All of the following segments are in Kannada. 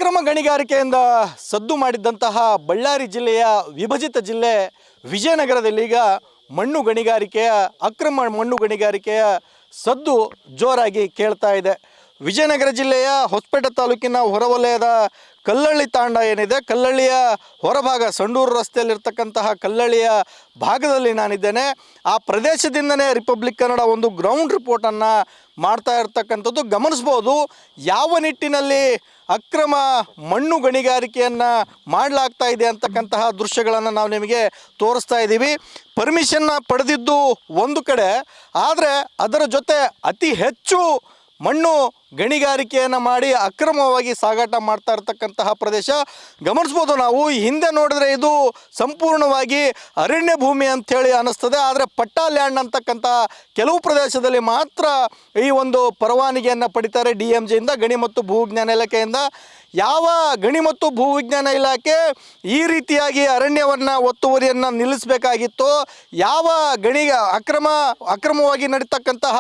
ಅಕ್ರಮ ಗಣಿಗಾರಿಕೆಯಿಂದ ಸದ್ದು ಮಾಡಿದ್ದಂತಹ ಬಳ್ಳಾರಿ ಜಿಲ್ಲೆಯ ವಿಭಜಿತ ಜಿಲ್ಲೆ ವಿಜಯನಗರದಲ್ಲಿ ಈಗ ಅಕ್ರಮ ಮಣ್ಣು ಗಣಿಗಾರಿಕೆಯ ಸದ್ದು ಜೋರಾಗಿ ಕೇಳ್ತಾ ಇದೆ. ವಿಜಯನಗರ ಜಿಲ್ಲೆಯ ಹೊಸಪೇಟೆ ತಾಲೂಕಿನ ಹೊರವಲಯದ ಕಲ್ಲಳ್ಳಿ ತಾಂಡ ಏನಿದೆ, ಕಲ್ಲಳ್ಳಿಯ ಹೊರಭಾಗ ಸಂಡೂರು ರಸ್ತೆಯಲ್ಲಿರ್ತಕ್ಕಂತಹ ಕಲ್ಲಳ್ಳಿಯ ಭಾಗದಲ್ಲಿ ನಾನಿದ್ದೇನೆ. ಆ ಪ್ರದೇಶದಿಂದನೇ ರಿಪಬ್ಲಿಕ್ ಕನ್ನಡ ಒಂದು ಗ್ರೌಂಡ್ ರಿಪೋರ್ಟನ್ನು ಮಾಡ್ತಾ ಇರ್ತಕ್ಕಂಥದ್ದು ಗಮನಿಸ್ಬೋದು. ಯಾವ ನಿಟ್ಟಿನಲ್ಲಿ ಅಕ್ರಮ ಮಣ್ಣು ಗಣಿಗಾರಿಕೆಯನ್ನು ಮಾಡಲಾಗ್ತಾ ಇದೆ ಅಂತಕ್ಕಂತಹ ದೃಶ್ಯಗಳನ್ನು ನಾವು ನಿಮಗೆ ತೋರಿಸ್ತಾ ಇದ್ದೀವಿ. ಪರ್ಮಿಷನ್ನ ಪಡೆದಿದ್ದು ಒಂದು ಕಡೆ, ಆದರೆ ಅದರ ಜೊತೆ ಅತಿ ಹೆಚ್ಚು ಮಣ್ಣು ಗಣಿಗಾರಿಕೆಯನ್ನು ಮಾಡಿ ಅಕ್ರಮವಾಗಿ ಸಾಗಾಟ ಮಾಡ್ತಾ ಇರ್ತಕ್ಕಂತಹ ಪ್ರದೇಶ ಗಮನಿಸ್ಬೋದು. ನಾವು ಹಿಂದೆ ನೋಡಿದ್ರೆ ಇದು ಸಂಪೂರ್ಣವಾಗಿ ಅರಣ್ಯ ಭೂಮಿ ಅಂಥೇಳಿ ಅನ್ನಿಸ್ತದೆ, ಆದರೆ ಪಟ್ಟಾ ಲ್ಯಾಂಡ್ ಅಂತಕ್ಕಂಥ ಕೆಲವು ಪ್ರದೇಶದಲ್ಲಿ ಮಾತ್ರ ಈ ಒಂದು ಪರವಾನಗಿಯನ್ನು ಪಡಿತಾರೆ DMJಯಿಂದ, ಗಣಿ ಮತ್ತು ಭೂವಿಜ್ಞಾನ ಇಲಾಖೆಯಿಂದ. ಯಾವ ಗಣಿ ಮತ್ತು ಭೂವಿಜ್ಞಾನ ಇಲಾಖೆ ಈ ರೀತಿಯಾಗಿ ಅರಣ್ಯವನ್ನು ಒತ್ತುವರಿಯನ್ನು ನಿಲ್ಲಿಸಬೇಕಾಗಿತ್ತು, ಯಾವ ಅಕ್ರಮವಾಗಿ ನಡೀತಕ್ಕಂತಹ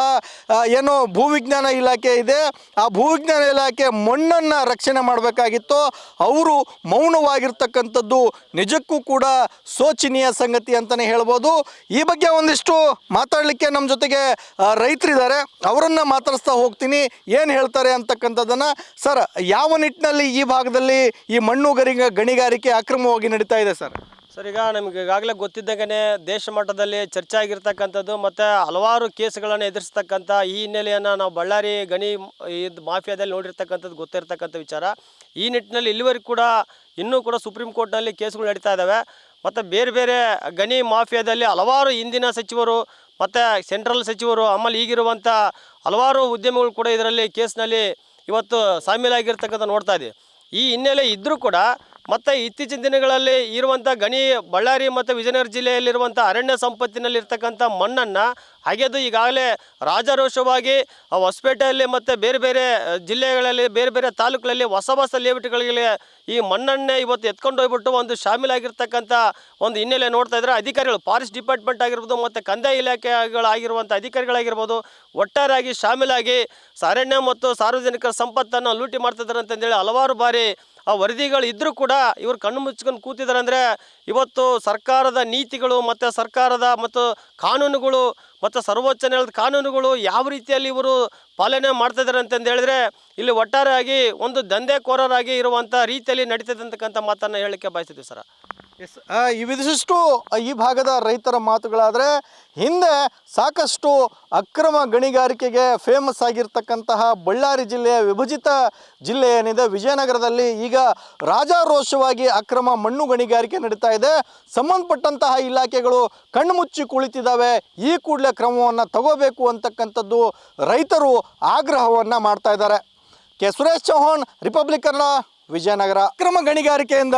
ಏನು ಭೂವಿಜ್ಞಾನ ಇಲಾಖೆ ಇದೆ, ಆ ಭೂವಿಜ್ಞಾನ ಇಲಾಖೆ ಮಣ್ಣನ್ನು ರಕ್ಷಣೆ ಮಾಡಬೇಕಾಗಿತ್ತು, ಅವರು ಮೌನವಾಗಿರ್ತಕ್ಕಂಥದ್ದು ನಿಜಕ್ಕೂ ಕೂಡ ಶೋಚನೀಯ ಸಂಗತಿ ಅಂತಲೇ ಹೇಳ್ಬೋದು. ಈ ಬಗ್ಗೆ ಒಂದಿಷ್ಟು ಮಾತಾಡಲಿಕ್ಕೆ ನಮ್ಮ ಜೊತೆಗೆ ರೈತರಿದ್ದಾರೆ, ಅವರನ್ನು ಮಾತಾಡಿಸ್ತಾ ಹೋಗ್ತೀನಿ, ಏನು ಹೇಳ್ತಾರೆ ಅಂತಕ್ಕಂಥದ್ದನ್ನು. ಸರ್, ಯಾವ ನಿಟ್ಟಿನಲ್ಲಿ ಈ ಭಾಗದಲ್ಲಿ ಈ ಮಣ್ಣು ಗಣಿಗಾರಿಕೆ ಅಕ್ರಮವಾಗಿ ನಡೀತಾ ಇದೆ ಸರ್? ಸರ್, ಈಗ ನಮಗೆ ಈಗಾಗಲೇ ಗೊತ್ತಿದ್ದಂಗೆ ದೇಶ ಮಟ್ಟದಲ್ಲಿ ಚರ್ಚೆ ಆಗಿರ್ತಕ್ಕಂಥದ್ದು ಮತ್ತು ಹಲವಾರು ಕೇಸ್ಗಳನ್ನು ಎದುರಿಸ್ತಕ್ಕಂಥ ಈ ಹಿನ್ನೆಲೆಯನ್ನು ನಾವು ಬಳ್ಳಾರಿ ಗಣಿ ಮಾಫಿಯಾದಲ್ಲಿ ನೋಡಿರ್ತಕ್ಕಂಥದ್ದು ಗೊತ್ತಿರ್ತಕ್ಕಂಥ ವಿಚಾರ. ಈ ನಿಟ್ಟಿನಲ್ಲಿ ಇಲ್ಲಿವರೆಗೂ ಕೂಡ ಇನ್ನೂ ಕೂಡ ಸುಪ್ರೀಂ ಕೋರ್ಟ್ನಲ್ಲಿ ಕೇಸ್ಗಳು ನಡೀತಾ ಇದ್ದಾವೆ. ಮತ್ತು ಬೇರೆ ಬೇರೆ ಗಣಿ ಮಾಫಿಯಾದಲ್ಲಿ ಹಲವಾರು ಹಿಂದಿನ ಸಚಿವರು ಮತ್ತು ಸೆಂಟ್ರಲ್ ಸಚಿವರು, ಆಮೇಲೆ ಈಗಿರುವಂಥ ಹಲವಾರು ಉದ್ಯಮಿಗಳು ಕೂಡ ಇದರಲ್ಲಿ ಕೇಸ್ನಲ್ಲಿ ಇವತ್ತು ಶಾಮೀಲಾಗಿರ್ತಕ್ಕಂಥ ನೋಡ್ತಾ ಇದ್ದೀವಿ. ಈ ಹಿನ್ನೆಲೆ ಇದ್ದರೂ ಕೂಡ ಮತ್ತು ಇತ್ತೀಚಿನ ದಿನಗಳಲ್ಲಿ ಇರುವಂಥ ಬಳ್ಳಾರಿ ಮತ್ತು ವಿಜಯನಗರ ಜಿಲ್ಲೆಯಲ್ಲಿರುವಂಥ ಅರಣ್ಯ ಸಂಪತ್ತಿನಲ್ಲಿರ್ತಕ್ಕಂಥ ಮಣ್ಣನ್ನು ಹಾಗೆದು ಈಗಾಗಲೇ ರಾಜಾರೋಷವಾಗಿ ಹೊಸಪೇಟೆಯಲ್ಲಿ ಮತ್ತು ಬೇರೆ ಬೇರೆ ಜಿಲ್ಲೆಗಳಲ್ಲಿ ಬೇರೆ ಬೇರೆ ತಾಲೂಕುಗಳಲ್ಲಿ ಹೊಸ ಲೇಔಟ್ಗಳಿಗೆ ಈ ಮಣ್ಣನ್ನೇ ಇವತ್ತು ಎತ್ಕೊಂಡು ಹೋಗ್ಬಿಟ್ಟು ಒಂದು ಶಾಮೀಲಾಗಿರ್ತಕ್ಕಂಥ ಒಂದು ಹಿನ್ನೆಲೆ ನೋಡ್ತಾ ಇದ್ದಾರೆ. ಅಧಿಕಾರಿಗಳು, ಫಾರೆಸ್ಟ್ ಡಿಪಾರ್ಟ್ಮೆಂಟ್ ಆಗಿರ್ಬೋದು ಮತ್ತು ಕಂದಾಯ ಇಲಾಖೆಗಳಾಗಿರುವಂಥ ಅಧಿಕಾರಿಗಳಾಗಿರ್ಬೋದು, ಒಟ್ಟಾರೆಯಾಗಿ ಶಾಮೀಲಾಗಿ ಅರಣ್ಯ ಮತ್ತು ಸಾರ್ವಜನಿಕರ ಸಂಪತ್ತನ್ನು ಲೂಟಿ ಮಾಡ್ತಿದ್ದಾರೆ ಅಂತಂದೇಳಿ ಹಲವಾರು ಬಾರಿ ಆ ವರದಿಗಳು ಇದ್ದರೂ ಕೂಡ ಇವರು ಕಣ್ಣು ಮುಚ್ಕೊಂಡು ಕೂತಿದ್ದಾರೆ. ಅಂದರೆ ಇವತ್ತು ಸರ್ಕಾರದ ನೀತಿಗಳು ಮತ್ತು ಸರ್ಕಾರದ ಮತ್ತು ಕಾನೂನುಗಳು ಮತ್ತು ಸರ್ವೋಚ್ಚ ನ್ಯಾಯಾಲಯದ ಕಾನೂನುಗಳು ಯಾವ ರೀತಿಯಲ್ಲಿ ಇವರು ಪಾಲನೆ ಮಾಡ್ತಿದ್ದಾರೆ ಅಂತಂದು ಹೇಳಿದ್ರೆ ಇಲ್ಲಿ ಒಟ್ಟಾರೆಯಾಗಿ ಒಂದು ದಂಧೆಕೋರರಾಗಿ ಇರುವಂಥ ರೀತಿಯಲ್ಲಿ ನಡೀತದೆ ಅಂತಕ್ಕಂಥ ಮಾತನ್ನು ಹೇಳಲಿಕ್ಕೆ ಬಯಸ್ತಿದ್ದೀವಿ ಸರ್. ಎಸ್, ಇವಿದಿಷ್ಟು ಈ ಭಾಗದ ರೈತರ ಮಾತುಗಳಾದರೆ, ಹಿಂದೆ ಸಾಕಷ್ಟು ಅಕ್ರಮ ಗಣಿಗಾರಿಕೆಗೆ ಫೇಮಸ್ ಆಗಿರ್ತಕ್ಕಂತಹ ಬಳ್ಳಾರಿ ಜಿಲ್ಲೆಯ ವಿಭಜಿತ ಜಿಲ್ಲೆ ಏನಿದೆ ವಿಜಯನಗರದಲ್ಲಿ ಈಗ ರಾಜಾರೋಷವಾಗಿ ಅಕ್ರಮ ಮಣ್ಣು ಗಣಿಗಾರಿಕೆ ನಡೀತಾ ಇದೆ. ಸಂಬಂಧಪಟ್ಟಂತಹ ಇಲಾಖೆಗಳು ಕಣ್ಣು ಮುಚ್ಚಿ ಕುಳಿತಿದ್ದಾವೆ, ಈ ಕೂಡಲೇ ಕ್ರಮವನ್ನು ತಗೋಬೇಕು ಅಂತಕ್ಕಂಥದ್ದು ರೈತರು ಆಗ್ರಹವನ್ನು ಮಾಡ್ತಾ ಇದ್ದಾರೆ. ಸುರೇಶ್ ಚೌಹಾಣ್, ರಿಪಬ್ಲಿಕ್ ಕನ್ನಡ, ವಿಜಯನಗರ. ಅಕ್ರಮ ಗಣಿಗಾರಿಕೆಯಿಂದ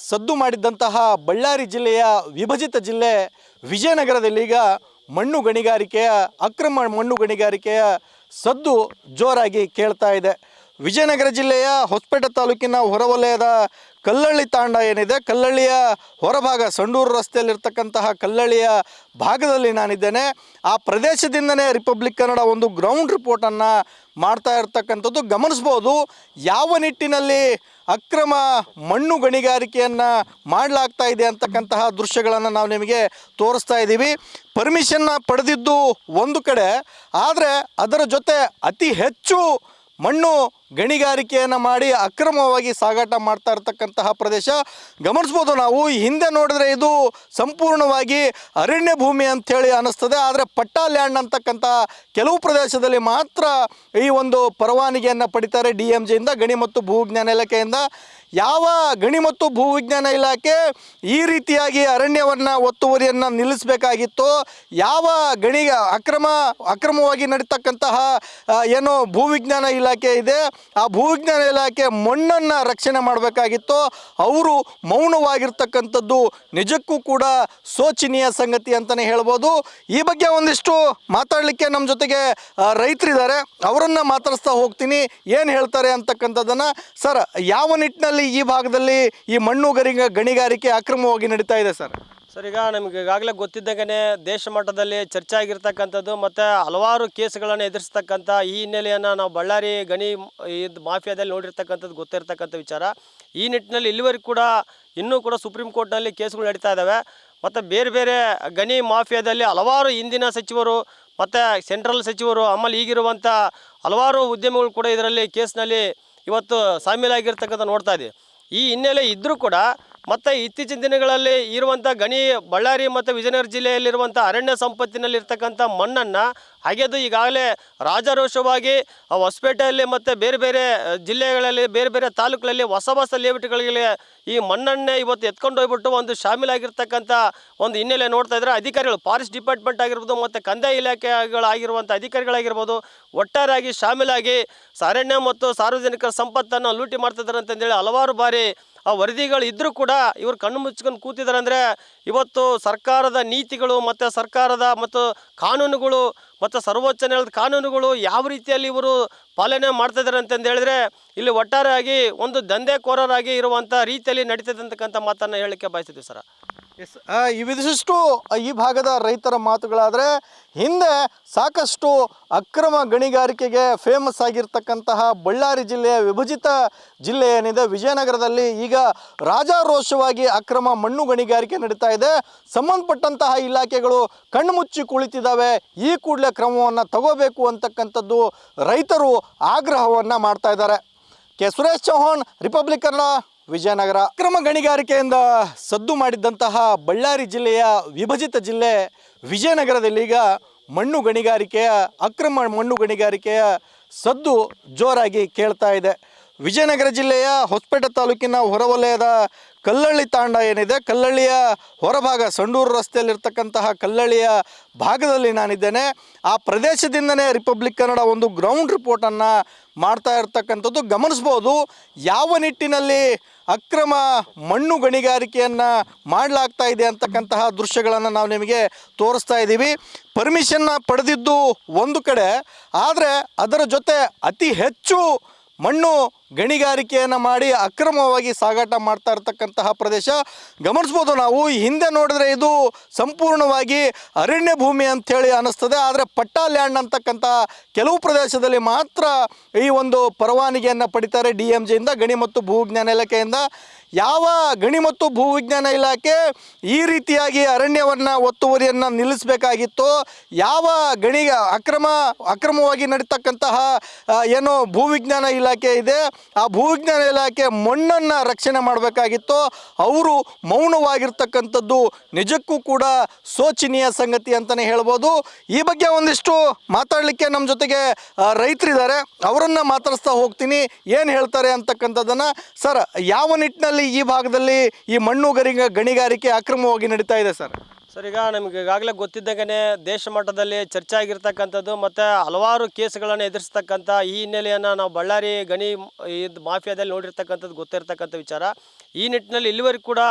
ಸದ್ದು ಮಾಡಿದ್ದಂತಹ ಬಳ್ಳಾರಿ ಜಿಲ್ಲೆಯ ವಿಭಜಿತ ಜಿಲ್ಲೆ ವಿಜಯನಗರದಲ್ಲಿ ಈಗ ಅಕ್ರಮ ಮಣ್ಣು ಗಣಿಗಾರಿಕೆಯ ಸದ್ದು ಜೋರಾಗಿ ಕೇಳ್ತಾ ಇದೆ. ವಿಜಯನಗರ ಜಿಲ್ಲೆಯ ಹೊಸಪೇಟೆ ತಾಲೂಕಿನ ಹೊರವಲಯದ ಕಲ್ಲಳ್ಳಿ ತಾಂಡ ಏನಿದೆ, ಕಲ್ಲಳ್ಳಿಯ ಹೊರಭಾಗ ಸಂಡೂರು ರಸ್ತೆಯಲ್ಲಿರ್ತಕ್ಕಂತಹ ಕಲ್ಲಳ್ಳಿಯ ಭಾಗದಲ್ಲಿ ನಾನಿದ್ದೇನೆ. ಆ ಪ್ರದೇಶದಿಂದನೇ ರಿಪಬ್ಲಿಕ್ ಕನ್ನಡ ಒಂದು ಗ್ರೌಂಡ್ ರಿಪೋರ್ಟನ್ನು ಮಾಡ್ತಾ ಇರ್ತಕ್ಕಂಥದ್ದು ಗಮನಿಸ್ಬೋದು. ಯಾವ ನಿಟ್ಟಿನಲ್ಲಿ ಅಕ್ರಮ ಮಣ್ಣು ಗಣಿಗಾರಿಕೆಯನ್ನು ಮಾಡಲಾಗ್ತಾ ಇದೆ ಅಂತಕ್ಕಂತಹ ದೃಶ್ಯಗಳನ್ನು ನಾವು ನಿಮಗೆ ತೋರಿಸ್ತಾ ಇದ್ದೀವಿ. ಪರ್ಮಿಷನ್ನ ಪಡೆದಿದ್ದು ಒಂದು ಕಡೆ, ಆದರೆ ಅದರ ಜೊತೆ ಅತಿ ಹೆಚ್ಚು ಮಣ್ಣು ಗಣಿಗಾರಿಕೆಯನ್ನು ಮಾಡಿ ಅಕ್ರಮವಾಗಿ ಸಾಗಾಟ ಮಾಡ್ತಾ ಇರ್ತಕ್ಕಂತಹ ಪ್ರದೇಶ ಗಮನಿಸ್ಬೋದು. ನಾವು ಹಿಂದೆ ನೋಡಿದ್ರೆ ಇದು ಸಂಪೂರ್ಣವಾಗಿ ಅರಣ್ಯ ಭೂಮಿ ಅಂಥೇಳಿ ಅನ್ನಿಸ್ತದೆ, ಆದರೆ ಪಟ್ಟಾ ಲ್ಯಾಂಡ್ ಅಂತಕ್ಕಂಥ ಕೆಲವು ಪ್ರದೇಶದಲ್ಲಿ ಮಾತ್ರ ಈ ಒಂದು ಪರವಾನಗಿಯನ್ನು ಪಡಿತಾರೆ DMJಯಿಂದ, ಗಣಿ ಮತ್ತು ಭೂವಿಜ್ಞಾನ ಇಲಾಖೆಯಿಂದ. ಯಾವ ಗಣಿ ಮತ್ತು ಭೂವಿಜ್ಞಾನ ಇಲಾಖೆ ಈ ರೀತಿಯಾಗಿ ಅರಣ್ಯವನ್ನು ಒತ್ತುವರಿಯನ್ನು ನಿಲ್ಲಿಸಬೇಕಾಗಿತ್ತು, ಯಾವ ಅಕ್ರಮವಾಗಿ ನಡೀತಕ್ಕಂತಹ ಏನು ಭೂವಿಜ್ಞಾನ ಇಲಾಖೆ ಇದೆ, ಆ ಭೂವಿಜ್ಞಾನ ಇಲಾಖೆ ಮಣ್ಣನ್ನು ರಕ್ಷಣೆ ಮಾಡಬೇಕಾಗಿತ್ತು, ಅವರು ಮೌನವಾಗಿರ್ತಕ್ಕಂಥದ್ದು ನಿಜಕ್ಕೂ ಕೂಡ ಶೋಚನೀಯ ಸಂಗತಿ ಅಂತಲೇ ಹೇಳ್ಬೋದು. ಈ ಬಗ್ಗೆ ಒಂದಿಷ್ಟು ಮಾತಾಡಲಿಕ್ಕೆ ನಮ್ಮ ಜೊತೆಗೆ ರೈತರಿದ್ದಾರೆ, ಅವರನ್ನು ಮಾತಾಡಿಸ್ತಾ ಹೋಗ್ತೀನಿ, ಏನು ಹೇಳ್ತಾರೆ ಅಂತಕ್ಕಂಥದ್ದನ್ನು. ಸರ್, ಯಾವ ನಿಟ್ಟಿನಲ್ಲಿ ಈ ಭಾಗದಲ್ಲಿ ಈ ಮಣ್ಣು ಗಣಿಗಾರಿಕೆ ಅಕ್ರಮವಾಗಿ ನಡೀತಾ ಇದೆ ಸರ್? ಸರ್, ಈಗ ನಮಗೆ ಈಗಾಗಲೇ ಗೊತ್ತಿದ್ದಂಗೆ ದೇಶ ಮಟ್ಟದಲ್ಲಿ ಚರ್ಚೆ ಆಗಿರ್ತಕ್ಕಂಥದ್ದು ಮತ್ತು ಹಲವಾರು ಕೇಸ್ಗಳನ್ನು ಎದುರಿಸ್ತಕ್ಕಂಥ ಈ ಹಿನ್ನೆಲೆಯನ್ನು ನಾವು ಬಳ್ಳಾರಿ ಗಣಿ ಇದು ಮಾಫಿಯಾದಲ್ಲಿ ನೋಡಿರ್ತಕ್ಕಂಥದ್ದು ಗೊತ್ತಿರ್ತಕ್ಕಂಥ ವಿಚಾರ. ಈ ನಿಟ್ಟಿನಲ್ಲಿ ಇಲ್ಲಿವರೆಗೂ ಕೂಡ ಇನ್ನೂ ಕೂಡ ಸುಪ್ರೀಂ ಕೋರ್ಟ್ನಲ್ಲಿ ಕೇಸ್ಗಳು ನಡೀತಾ ಇದ್ದಾವೆ. ಮತ್ತು ಬೇರೆ ಬೇರೆ ಗಣಿ ಮಾಫಿಯಾದಲ್ಲಿ ಹಲವಾರು ಹಿಂದಿನ ಸಚಿವರು ಮತ್ತು ಸೆಂಟ್ರಲ್ ಸಚಿವರು ಆಮೇಲೆ ಈಗಿರುವಂಥ ಹಲವಾರು ಉದ್ಯಮಿಗಳು ಕೂಡ ಇದರಲ್ಲಿ ಕೇಸ್ನಲ್ಲಿ ಇವತ್ತು ಶಾಮೀಲಾಗಿರ್ತಕ್ಕಂಥ ನೋಡ್ತಾ ಇದ್ದೀವಿ. ಈ ಹಿನ್ನೆಲೆ ಇದ್ದರೂ ಕೂಡ ಮತ್ತು ಇತ್ತೀಚಿನ ದಿನಗಳಲ್ಲಿ ಇರುವಂಥ ಗಣಿ ಬಳ್ಳಾರಿ ಮತ್ತು ವಿಜಯನಗರ ಜಿಲ್ಲೆಯಲ್ಲಿರುವಂಥ ಅರಣ್ಯ ಸಂಪತ್ತಿನಲ್ಲಿರ್ತಕ್ಕಂಥ ಮಣ್ಣನ್ನು ಅಗೆದು ಈಗಾಗಲೇ ರಾಜಾರೋಷವಾಗಿ ಹೊಸಪೇಟೆಯಲ್ಲಿ ಮತ್ತು ಬೇರೆ ಬೇರೆ ಜಿಲ್ಲೆಗಳಲ್ಲಿ ಬೇರೆ ಬೇರೆ ತಾಲೂಕುಗಳಲ್ಲಿ ಹೊಸ ಲೇಔಟ್ಗಳಿಗೆ ಈ ಮಣ್ಣನ್ನೇ ಇವತ್ತು ಎತ್ಕೊಂಡು ಹೋಗ್ಬಿಟ್ಟು ಒಂದು ಶಾಮೀಲಾಗಿರ್ತಕ್ಕಂಥ ಒಂದು ಹಿನ್ನೆಲೆ ನೋಡ್ತಾ ಇದ್ದಾರೆ. ಅಧಿಕಾರಿಗಳು ಫಾರೆಸ್ಟ್ ಡಿಪಾರ್ಟ್ಮೆಂಟ್ ಆಗಿರ್ಬೋದು ಮತ್ತು ಕಂದಾಯ ಇಲಾಖೆಗಳಾಗಿರುವಂಥ ಅಧಿಕಾರಿಗಳಾಗಿರ್ಬೋದು ಒಟ್ಟಾರೆಯಾಗಿ ಶಾಮೀಲಾಗಿ ಅರಣ್ಯ ಮತ್ತು ಸಾರ್ವಜನಿಕರ ಸಂಪತ್ತನ್ನು ಲೂಟಿ ಮಾಡ್ತಿದ್ದಾರೆ ಅಂತಂದೇಳಿ ಹಲವಾರು ಬಾರಿ ಆ ವರದಿಗಳು ಇದ್ದರೂ ಕೂಡ ಇವರು ಕಣ್ಣು ಮುಚ್ಕೊಂಡು ಕೂತಿದ್ದಾರೆ. ಅಂದರೆ ಇವತ್ತು ಸರ್ಕಾರದ ನೀತಿಗಳು ಮತ್ತು ಸರ್ಕಾರದ ಮತ್ತು ಕಾನೂನುಗಳು ಮತ್ತು ಸರ್ವೋಚ್ಚ ನ್ಯಾಯಾಲಯದ ಕಾನೂನುಗಳು ಯಾವ ರೀತಿಯಲ್ಲಿ ಇವರು ಪಾಲನೆ ಮಾಡ್ತಿದ್ದಾರೆ ಅಂತಂದು ಹೇಳಿದ್ರೆ ಇಲ್ಲಿ ಒಟ್ಟಾರೆಯಾಗಿ ಒಂದು ದಂಧೆಕೋರರಾಗಿ ಇರುವಂಥ ರೀತಿಯಲ್ಲಿ ನಡೀತದೆ ಅಂತಕ್ಕಂಥ ಮಾತನ್ನು ಹೇಳಲಿಕ್ಕೆ ಬಯಸ್ತಿದ್ದೀವಿ ಸರ್. ಎಸ್, ಇವಿದಿಷ್ಟು ಈ ಭಾಗದ ರೈತರ ಮಾತುಗಳಾದರೆ ಹಿಂದೆ ಸಾಕಷ್ಟು ಅಕ್ರಮ ಗಣಿಗಾರಿಕೆಗೆ ಫೇಮಸ್ ಆಗಿರ್ತಕ್ಕಂತಹ ಬಳ್ಳಾರಿ ಜಿಲ್ಲೆಯ ವಿಭಜಿತ ಜಿಲ್ಲೆ ಏನಿದೆ ವಿಜಯನಗರದಲ್ಲಿ ಈಗ ರಾಜಾರೋಷವಾಗಿ ಅಕ್ರಮ ಮಣ್ಣು ಗಣಿಗಾರಿಕೆ ನಡೀತಾ ಇದೆ. ಸಂಬಂಧಪಟ್ಟಂತಹ ಇಲಾಖೆಗಳು ಕಣ್ಣು ಮುಚ್ಚಿ ಕುಳಿತಿದ್ದಾವೆ. ಈ ಕೂಡಲೇ ಕ್ರಮವನ್ನು ತಗೋಬೇಕು ಅಂತಕ್ಕಂಥದ್ದು ರೈತರು ಆಗ್ರಹವನ್ನು ಮಾಡ್ತಾ ಇದ್ದಾರೆ. K Suresh Chauhan, Republic Kannada, Vijayanagara. ಅಕ್ರಮ ಗಣಿಗಾರಿಕೆಯಿಂದ ಸದ್ದು ಮಾಡಿದ್ದಂತಹ ಬಳ್ಳಾರಿ ಜಿಲ್ಲೆಯ ವಿಭಜಿತ ಜಿಲ್ಲೆ ವಿಜಯನಗರದಲ್ಲಿ ಈಗ ಅಕ್ರಮ ಮಣ್ಣು ಗಣಿಗಾರಿಕೆಯ ಸದ್ದು ಜೋರಾಗಿ ಕೇಳ್ತಾ ಇದೆ. ವಿಜಯನಗರ ಜಿಲ್ಲೆಯ ಹೊಸಪೇಟೆ ತಾಲೂಕಿನ ಹೊರವಲಯದ ಕಲ್ಲಳ್ಳಿ ತಾಂಡ ಏನಿದೆ, ಕಲ್ಲಳ್ಳಿಯ ಹೊರಭಾಗ ಸಂಡೂರು ರಸ್ತೆಯಲ್ಲಿರ್ತಕ್ಕಂತಹ ಕಲ್ಲಳ್ಳಿಯ ಭಾಗದಲ್ಲಿ ನಾನಿದ್ದೇನೆ. ಆ ಪ್ರದೇಶದಿಂದನೇ ರಿಪಬ್ಲಿಕ್ ಕನ್ನಡ ಒಂದು ಗ್ರೌಂಡ್ ರಿಪೋರ್ಟನ್ನು ಮಾಡ್ತಾ ಇರ್ತಕ್ಕಂಥದ್ದು ಗಮನಿಸ್ಬೋದು. ಯಾವ ನಿಟ್ಟಿನಲ್ಲಿ ಅಕ್ರಮ ಮಣ್ಣು ಗಣಿಗಾರಿಕೆಯನ್ನು ಮಾಡಲಾಗ್ತಾ ಇದೆ ಅಂತಕ್ಕಂತಹ ದೃಶ್ಯಗಳನ್ನು ನಾವು ನಿಮಗೆ ತೋರಿಸ್ತಾ ಇದ್ದೀವಿ. ಪರ್ಮಿಷನ್ನ ಪಡೆದಿದ್ದು ಒಂದು ಕಡೆ, ಆದರೆ ಅದರ ಜೊತೆ ಅತಿ ಹೆಚ್ಚು ಮಣ್ಣು ಗಣಿಗಾರಿಕೆಯನ್ನು ಮಾಡಿ ಅಕ್ರಮವಾಗಿ ಸಾಗಾಟ ಮಾಡ್ತಾ ಇರ್ತಕ್ಕಂತಹ ಪ್ರದೇಶ ಗಮನಿಸ್ಬೋದು. ನಾವು ಹಿಂದೆ ನೋಡಿದ್ರೆ ಇದು ಸಂಪೂರ್ಣವಾಗಿ ಅರಣ್ಯ ಭೂಮಿ ಅಂಥೇಳಿ ಅನ್ನಿಸ್ತದೆ. ಆದರೆ ಪಟ್ಟಾ ಲ್ಯಾಂಡ್ ಅಂತಕ್ಕಂಥ ಕೆಲವು ಪ್ರದೇಶದಲ್ಲಿ ಮಾತ್ರ ಈ ಒಂದು ಪರವಾನಗಿಯನ್ನು ಪಡಿತಾರೆ DMJಯಿಂದ, ಗಣಿ ಮತ್ತು ಭೂವಿಜ್ಞಾನ ಇಲಾಖೆಯಿಂದ. ಯಾವ ಗಣಿ ಮತ್ತು ಭೂವಿಜ್ಞಾನ ಇಲಾಖೆ ಈ ರೀತಿಯಾಗಿ ಅರಣ್ಯವನ್ನು ಒತ್ತುವರಿಯನ್ನು ನಿಲ್ಲಿಸಬೇಕಾಗಿತ್ತು, ಯಾವ ಅಕ್ರಮವಾಗಿ ನಡೀತಕ್ಕಂತಹ ಏನು ಭೂವಿಜ್ಞಾನ ಇಲಾಖೆ ಇದೆ ಆ ಭೂವಿಜ್ಞಾನ ಇಲಾಖೆ ಮಣ್ಣನ್ನು ರಕ್ಷಣೆ ಮಾಡಬೇಕಾಗಿತ್ತು, ಅವರು ಮೌನವಾಗಿರ್ತಕ್ಕಂಥದ್ದು ನಿಜಕ್ಕೂ ಕೂಡ ಶೋಚನೀಯ ಸಂಗತಿ ಅಂತಲೇ ಹೇಳ್ಬೋದು. ಈ ಬಗ್ಗೆ ಒಂದಿಷ್ಟು ಮಾತಾಡಲಿಕ್ಕೆ ನಮ್ಮ ಜೊತೆಗೆ ರೈತರಿದ್ದಾರೆ, ಅವರನ್ನು ಮಾತಾಡಿಸ್ತಾ ಹೋಗ್ತೀನಿ, ಏನು ಹೇಳ್ತಾರೆ ಅಂತಕ್ಕಂಥದ್ದನ್ನು. ಸರ್, ಯಾವ ನಿಟ್ಟಿನಲ್ಲಿ ಈ ಭಾಗದಲ್ಲಿ ಈ ಮಣ್ಣು ಗಣಿಗಾರಿಕೆ ಅಕ್ರಮವಾಗಿ ನಡೀತಾ ಇದೆ ಸರ್? ಸರ್, ಈಗ ನಮಗೆ ಈಗಾಗಲೇ ಗೊತ್ತಿದ್ದಂಗೆ ದೇಶ ಮಟ್ಟದಲ್ಲಿ ಚರ್ಚೆ ಆಗಿರ್ತಕ್ಕಂಥದ್ದು ಮತ್ತು ಹಲವಾರು ಕೇಸ್ಗಳನ್ನು ಎದುರಿಸ್ತಕ್ಕಂಥ ಈ ಹಿನ್ನೆಲೆಯನ್ನು ನಾವು ಬಳ್ಳಾರಿ ಗಣಿ ಇದು ಮಾಫಿಯಾದಲ್ಲಿ ನೋಡಿರ್ತಕ್ಕಂಥದ್ದು ಗೊತ್ತಿರ್ತಕ್ಕಂಥ ವಿಚಾರ. ಈ ನಿಟ್ಟಿನಲ್ಲಿ ಇಲ್ಲಿವರೆಗೂ ಕೂಡ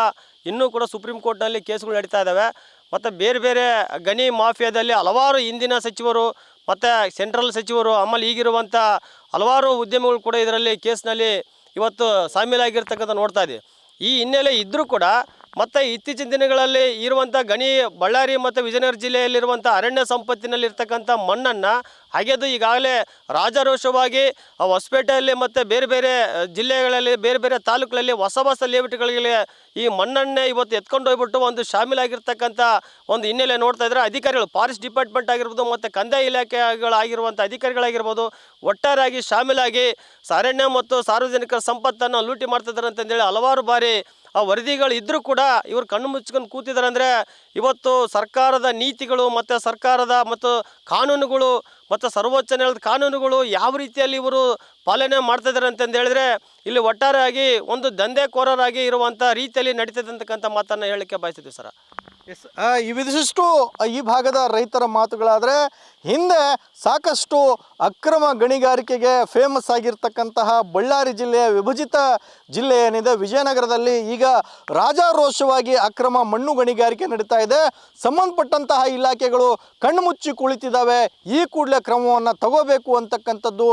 ಇನ್ನೂ ಕೂಡ ಸುಪ್ರೀಂ ಕೋರ್ಟ್ನಲ್ಲಿ ಕೇಸ್ಗಳು ನಡೀತಾ ಇದ್ದಾವೆ. ಮತ್ತು ಬೇರೆ ಬೇರೆ ಗಣಿ ಮಾಫಿಯಾದಲ್ಲಿ ಹಲವಾರು ಹಿಂದಿನ ಸಚಿವರು ಮತ್ತು ಸೆಂಟ್ರಲ್ ಸಚಿವರು ಆಮೇಲೆ ಈಗಿರುವಂಥ ಹಲವಾರು ಉದ್ಯಮಿಗಳು ಕೂಡ ಇದರಲ್ಲಿ ಕೇಸ್ನಲ್ಲಿ ಇವತ್ತು ಶಾಮೀಲಾಗಿರ್ತಕ್ಕಂಥ ನೋಡ್ತಾ ಇದ್ದೀವಿ. ಈ ಹಿನ್ನೆಲೆ ಇದ್ದರೂ ಕೂಡ ಮತ್ತು ಇತ್ತೀಚಿನ ದಿನಗಳಲ್ಲಿ ಇರುವಂಥ ಗಣಿ ಬಳ್ಳಾರಿ ಮತ್ತು ವಿಜಯನಗರ ಜಿಲ್ಲೆಯಲ್ಲಿರುವಂಥ ಅರಣ್ಯ ಸಂಪತ್ತಿನಲ್ಲಿರ್ತಕ್ಕಂಥ ಮಣ್ಣನ್ನು ಅಗೆದು ಈಗಾಗಲೇ ರಾಜಾರೋಷವಾಗಿ ಹೊಸಪೇಟೆಯಲ್ಲಿ ಮತ್ತು ಬೇರೆ ಬೇರೆ ಜಿಲ್ಲೆಗಳಲ್ಲಿ ಬೇರೆ ಬೇರೆ ತಾಲೂಕುಗಳಲ್ಲಿ ಹೊಸ ಲೇಔಟ್ಗಳಿಗೆ ಈ ಮಣ್ಣನ್ನೇ ಇವತ್ತು ಎತ್ಕೊಂಡು ಹೋಗ್ಬಿಟ್ಟು ಒಂದು ಶಾಮೀಲಾಗಿರ್ತಕ್ಕಂಥ ಒಂದು ಹಿನ್ನೆಲೆ ನೋಡ್ತಾ ಇದ್ದಾರೆ. ಅಧಿಕಾರಿಗಳು ಫಾರೆಸ್ಟ್ ಡಿಪಾರ್ಟ್ಮೆಂಟ್ ಆಗಿರ್ಬೋದು ಮತ್ತು ಕಂದಾಯ ಇಲಾಖೆಗಳಾಗಿರುವಂಥ ಅಧಿಕಾರಿಗಳಾಗಿರ್ಬೋದು ಒಟ್ಟಾರೆಯಾಗಿ ಶಾಮೀಲಾಗಿ ಅರಣ್ಯ ಮತ್ತು ಸಾರ್ವಜನಿಕರ ಸಂಪತ್ತನ್ನು ಲೂಟಿ ಮಾಡ್ತಿದ್ದಾರೆ ಅಂತಂದೇಳಿ ಹಲವಾರು ಬಾರಿ ಆ ವರದಿಗಳು ಇದ್ದರೂ ಕೂಡ ಇವರು ಕಣ್ಣು ಮುಚ್ಕೊಂಡು ಕೂತಿದ್ದಾರೆ. ಅಂದರೆ ಇವತ್ತು ಸರ್ಕಾರದ ನೀತಿಗಳು ಮತ್ತು ಸರ್ಕಾರದ ಮತ್ತು ಕಾನೂನುಗಳು ಮತ್ತು ಸರ್ವೋಚ್ಚ ನ್ಯಾಯಾಲಯದ ಕಾನೂನುಗಳು ಯಾವ ರೀತಿಯಲ್ಲಿ ಇವರು ಪಾಲನೆ ಮಾಡ್ತಿದ್ದಾರೆ ಅಂತಂದು ಹೇಳಿದ್ರೆ ಇಲ್ಲಿ ಒಟ್ಟಾರೆಯಾಗಿ ಒಂದು ದಂಧೆಕೋರರಾಗಿ ಇರುವಂಥ ರೀತಿಯಲ್ಲಿ ನಡೀತದೆ ಅಂತಕ್ಕಂಥ ಮಾತನ್ನು ಹೇಳಲಿಕ್ಕೆ ಬಯಸ್ತಿದ್ದೀವಿ ಸರ್. ಎಸ್, ಇವಿದಿಷ್ಟು ಈ ಭಾಗದ ರೈತರ ಮಾತುಗಳಾದರೆ ಹಿಂದೆ ಸಾಕಷ್ಟು ಅಕ್ರಮ ಗಣಿಗಾರಿಕೆಗೆ ಫೇಮಸ್ ಆಗಿರ್ತಕ್ಕಂತಹ ಬಳ್ಳಾರಿ ಜಿಲ್ಲೆಯ ವಿಭಜಿತ ಜಿಲ್ಲೆ ಏನಿದೆ ವಿಜಯನಗರದಲ್ಲಿ ಈಗ ರಾಜಾರೋಷವಾಗಿ ಅಕ್ರಮ ಮಣ್ಣು ಗಣಿಗಾರಿಕೆ ನಡೀತಾ ಇದೆ. ಸಂಬಂಧಪಟ್ಟಂತಹ ಇಲಾಖೆಗಳು ಕಣ್ಣು ಮುಚ್ಚಿ ಕುಳಿತಿದ್ದಾವೆ. ಈ ಕೂಡಲೇ ಕ್ರಮವನ್ನು ತಗೋಬೇಕು ಅಂತಕ್ಕಂಥದ್ದು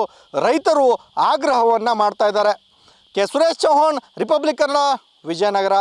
ರೈತರು ಆಗ್ರಹವನ್ನು ಮಾಡ್ತಾ ಇದ್ದಾರೆ. K Suresh Chauhan, Republic Kannada, Vijayanagara.